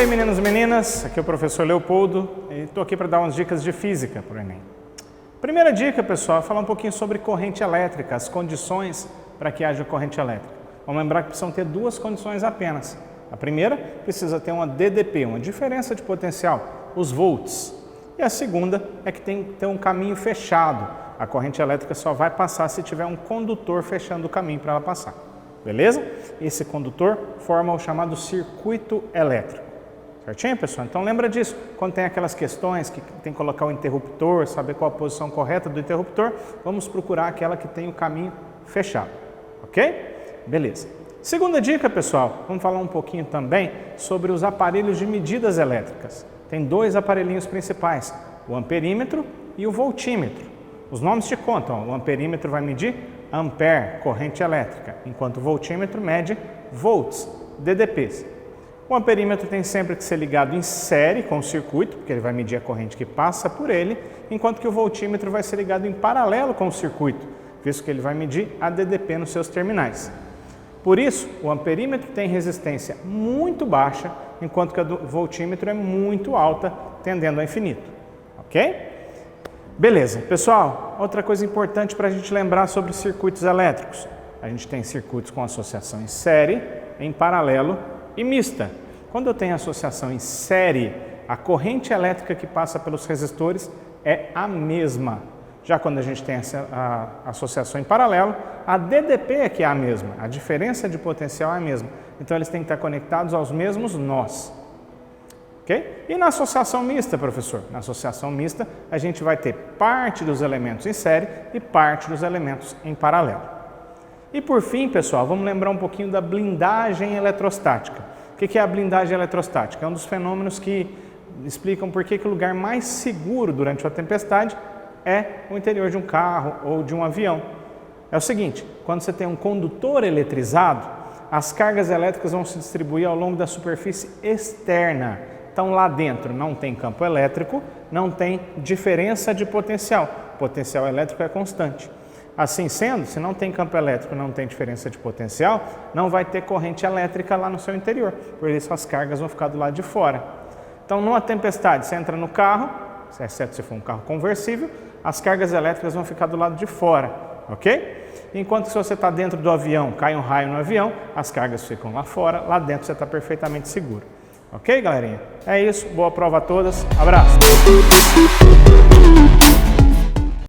aí, meninos e meninas, aqui é o professor Leopoldo e estou aqui para dar umas dicas de física para o Enem. Primeira dica, pessoal, é falar um pouquinho sobre corrente elétrica, as condições para que haja corrente elétrica. Vamos lembrar que precisam ter duas condições apenas. A primeira, precisa ter uma DDP, uma diferença de potencial, os volts. E a segunda é que tem que ter um caminho fechado. A corrente elétrica só vai passar se tiver um condutor fechando o caminho para ela passar. Beleza? Esse condutor forma o chamado circuito elétrico. Certinho, pessoal? Então lembra disso. Quando tem aquelas questões que tem que colocar o interruptor, saber qual a posição correta do interruptor, vamos procurar aquela que tem o caminho fechado. Ok? Beleza. Segunda dica, pessoal, vamos falar um pouquinho também sobre os aparelhos de medidas elétricas. Tem dois aparelhinhos principais, o amperímetro e o voltímetro. Os nomes te contam, o amperímetro vai medir ampere, corrente elétrica, enquanto o voltímetro mede volts, DDPs. O amperímetro tem sempre que ser ligado em série com o circuito, porque ele vai medir a corrente que passa por ele, enquanto que o voltímetro vai ser ligado em paralelo com o circuito, visto que ele vai medir a DDP nos seus terminais. Por isso, o amperímetro tem resistência muito baixa, enquanto que o voltímetro é muito alta, tendendo ao infinito. Ok? Beleza. Pessoal, outra coisa importante para a gente lembrar sobre circuitos elétricos. A gente tem circuitos com associação em série, em paralelo e mista. Quando eu tenho associação em série, a corrente elétrica que passa pelos resistores é a mesma. Já quando a gente tem a associação em paralelo, a DDP é que é a mesma, a diferença de potencial é a mesma. Então eles têm que estar conectados aos mesmos nós. Okay? E na associação mista, professor? Na associação mista, a gente vai ter parte dos elementos em série e parte dos elementos em paralelo. E por fim, pessoal, vamos lembrar um pouquinho da blindagem eletrostática. O que é a blindagem eletrostática? É um dos fenômenos que explicam por que o lugar mais seguro durante uma tempestade é o interior de um carro ou de um avião. É o seguinte, quando você tem um condutor eletrizado, as cargas elétricas vão se distribuir ao longo da superfície externa. Então lá dentro não tem campo elétrico, não tem diferença de potencial. O potencial elétrico é constante. Assim sendo, se não tem campo elétrico, não tem diferença de potencial, não vai ter corrente elétrica lá no seu interior. Por isso as cargas vão ficar do lado de fora. Então numa tempestade, você entra no carro, exceto se for um carro conversível, as cargas elétricas vão ficar do lado de fora, ok? Enquanto que se você está dentro do avião, cai um raio no avião, as cargas ficam lá fora, lá dentro você está perfeitamente seguro. Ok, galerinha? É isso, boa prova a todas, abraço!